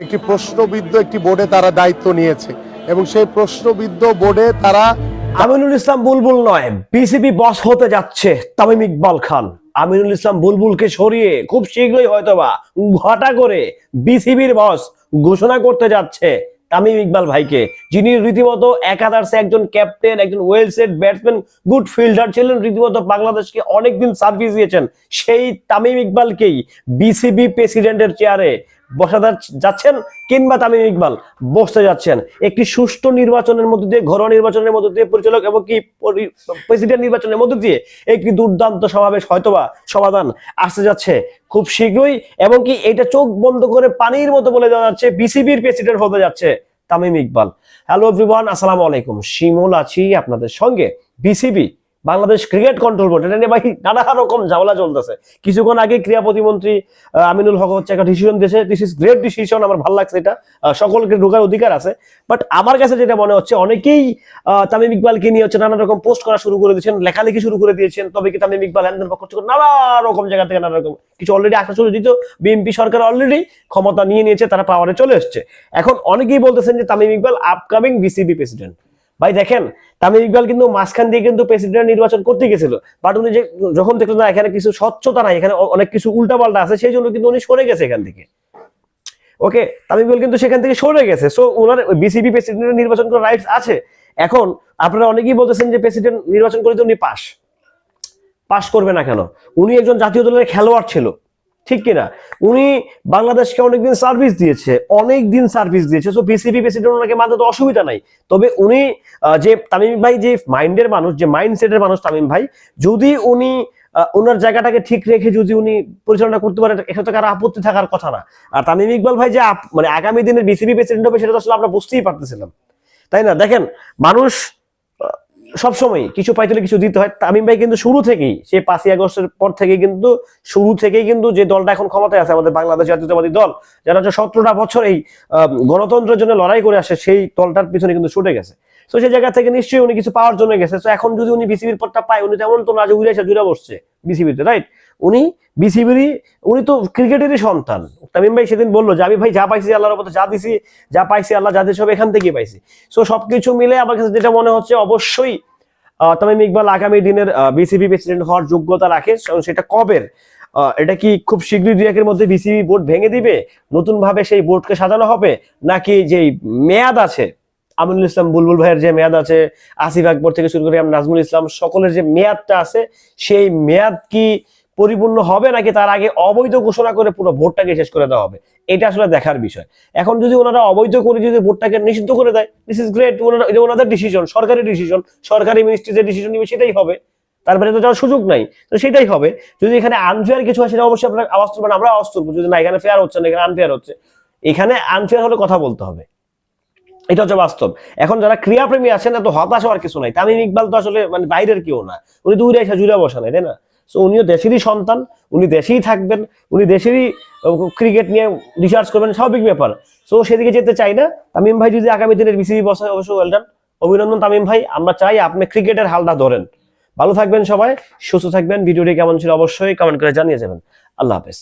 একটি প্রশ্নবিদ্ধ একটি বোর্ডে তারা দায়িত্ব নিয়েছে এবং সেই প্রশ্নবিদ্ধ বোর্ডে তারা আমিনুল ইসলাম বুলবুল নয়, বিসিবি বস হতে যাচ্ছে তামিম ইকবাল খান। আমিনুল ইসলাম বুলবুলকে সরিয়ে খুব শীঘ্রই হয়তোবা ঘটা করে বিসিবির বস ঘোষণা করতে যাচ্ছে তামিম ইকবাল ভাইকে, যিনি রীতিমতো একাদশে একজন ক্যাপ্টেন, একজন well set batsman, good fielder ছিলেন, রীতিমতো বাংলাদেশকে অনেকদিন সার্ভিস দিয়েছেন। সেই তামিম ইকবালকেই বিসিবি প্রেসিডেন্টের চেয়ারে বসাতে যাচ্ছেন, কিংবা তামিম ইকবাল বসতে যাচ্ছেন। একটি সুষ্ঠু নির্বাচনের মধ্যে দিয়ে, ঘরোয়া নির্বাচনের মধ্যে দিয়ে, পরিচালক এবং কি প্রেসিডেন্ট নির্বাচনের মধ্যে দিয়ে একটি দুর্দান্ত সমাবেশ হয়তোবা সমাধান আসতে যাচ্ছে খুব শীঘ্রই, এবং কি এটা চোখ বন্ধ করে পানির মতো বলে দেওয়া যাচ্ছে বিসিবির প্রেসিডেন্ট হতে যাচ্ছে তামিম ইকবাল। হ্যালো এভরিওয়ান, আসসালামু আলাইকুম। শিমুল আছি আপনাদের সঙ্গে। BCB Bangladesh cricket control board, এটা নিয়ে ভাই নানা রকম ঝামেলা চলতেছে। কিছুক্ষণ আগে ক্রীড়া প্রতিমন্ত্রী আমিনুল হক হচ্ছে একটা ডিসিশন দিয়েছে। দিস ইজ গ্রেট ডিসিশন, আমার ভালো লাগছে। এটা সকলকে ঢোকার অধিকার আছে, বাট আমার কাছে যেটা মনে হচ্ছে, অনেকেই তামিম ইকবালকে নিয়ে হচ্ছে নানা রকম পোস্ট করা শুরু করে দিয়েছেন, লেখালেখি শুরু করে দিয়েছেন। তবে কি তামিম ইকবাল হ্যান্ডেল করছে নানা রকম জায়গা থেকে নানা রকম কিছু অলরেডি আসা শুরু দিত। বিএনপি সরকার অলরেডি ক্ষমতা নিয়ে নিয়েছে, তারা পাওয়ারে চলে এসছে। এখন অনেকেই বলতেছেন যে Tamim Iqbal upcoming BCB president. ভাই দেখেন, তামিম ইকবাল কিন্তু মাঝখান দিয়ে কিন্তু প্রেসিডেন্ট নির্বাচন করতে গেছিল, বাট উনি যখন দেখলেন না এখানে কিছু স্বচ্ছতা নাই, এখানে অনেক কিছু উল্টাপাল্টা আছে, সেই জন্য কিন্তু উনি সরে গেছে এখান থেকে। ওকে, তামিম ইকবাল কিন্তু সেখান থেকে সরে গেছে। সো ওনার বিসিবি প্রেসিডেন্ট নির্বাচন করার রাইটস আছে। এখন আপনারা অনেকেই বলতেছেন যে প্রেসিডেন্ট নির্বাচন করে তো উনি পাশ করবে না কেন? উনি একজন জাতীয় দলের খেলোয়াড় ছিল, ঠিক কিনা? উনি বাংলাদেশকে অনেকদিন সার্ভিস দিয়েছে, সো বিসিবি প্রেসিডেন্ট ওনাকে মানতে তো অসুবিধা নাই। তবে উনি যে তামিম ভাই যে মাইন্ডের মানুষ, যে মাইন্ডসেটের মানুষ তামিম ভাই, যদি উনি ওনার জায়গাটাকে ঠিক রেখে যদি উনি পরিচালনা করতে পারে, এখানে তো কারো আপত্তি থাকার কথা না। আর তামিম ইকবাল ভাই যে মানে আগামী দিনের বিসিবি প্রেসিডেন্ট হবে, সেটা তো আসলে আমরা বুঝতেই পারতেছিলাম, তাই না? দেখেন, মানুষ সবসময় কিছু পাইতে হলে কিছু দিতে হয়। তামিম ভাই কিন্তু শুরু থেকেই, সে 5ই আগস্টের পর থেকে কিন্তু যে দলটা এখন ক্ষমতায় আছে, আমাদের বাংলাদেশ জাতীয়তাবাদী দল, যারা 17টা বছর এই গণতন্ত্রের জন্য লড়াই করে আসে, সেই দলটার পিছনে কিন্তু ছুটে গেছে। তো সেই জায়গা থেকে নিশ্চয়ই উনি কিছু পাওয়ার জন্য গেছে। তো এখন যদি উনি বিসিবির পদটা পায়, উনি তেমন তো না যে জুড়ে বসছে বিসিবিতে, রাইট? উনি তো ক্রিকেটেরই সন্তান। তামিম ভাই সেদিন বললো যে আমি ভাই যা পাইছি আল্লাহর মতো, যা দিছি, যা পাইছি আল্লাহ যা দিয়েছে সব এখান থেকেই পাইছি। সো সবকিছু মিলে আমার কাছে যেটা মনে হচ্ছে, অবশ্যই তামিম ইকবাল আগামী দিনের বিসিবি প্রেসিডেন্ট হওয়ার যোগ্যতা রাখে। সেটা কবের, এটা কি খুব শীঘ্রই 2-1 মধ্যে বিসিবি বোর্ড ভেঙে দিবে, নতুন ভাবে সেই বোর্ডকে সাজানো হবে, নাকি যে মেয়াদ আছে আমিনুল ইসলাম বুলবুল ভাইয়ের যে মেয়াদ আছে, আসিফ আকবর থেকে শুরু করে নাজমুল ইসলাম, সকলের যে মেয়াদটা আছে, সেই মেয়াদ কি পরিপূর্ণ হবে, নাকি তার আগে অবৈধ ঘোষণা করে পুরো ভোটটাকে শেষ করে দেওয়া হবে? এটা আসলে দেখার বিষয়। এখন যদি ওনারা অবৈধ করে যদি ভোটটাকে নিষিদ্ধ করে দেয়, দিস ইজ গ্রেট। ওনাদের ডিসিশন, সরকারি ডিসিশন, সরকারি মিনিস্ট্রি যে ডিসিশন নিবে সেটাই হবে, তারপরে তো যাওয়ার সুযোগ নাই, তো সেটাই হবে। যদি এখানে আনফেয়ার কিছু হয়, সেটা অবশ্যই আপনার আওয়াজ তুলবেন, আমরা আওয়াজ তুলবো। যদি না এখানে ফেয়ার হচ্ছে না, এখানে আনফেয়ার হচ্ছে, এখানে আনফেয়ার হলে কথা বলতে হবে, এটা হচ্ছে বাস্তব। এখন যারা ক্রীড়াপ্রেমী আছেন, না তো হতাশ হওয়ার কিছু নাই। তামিম ইকবাল তো আসলে মানে বাইরের কেউ না, উনি তো জুড়ে বসা নাই, তাই না? সো উনিও দেশেরই সন্তান, উনি দেশেই থাকবেন, উনি দেশেরই ক্রিকেট নিয়ে রিসার্চ করবেন, স্বাভাবিক ব্যাপার। সো সেদিকে যেতে চাই না। তামিম ভাই যদি আগামী দিনের বিসিবি বস হয়, অবশ্যই ওয়েল ডান, অভিনন্দন তামিম ভাই। আমরা চাই আপনি ক্রিকেটের হালটা ধরেন। ভালো থাকবেন সবাই, সুস্থ থাকবেন। ভিডিওটি কেমন ছিল অবশ্যই কমেন্ট করে জানিয়ে যাবেন। আল্লাহ হাফেজ।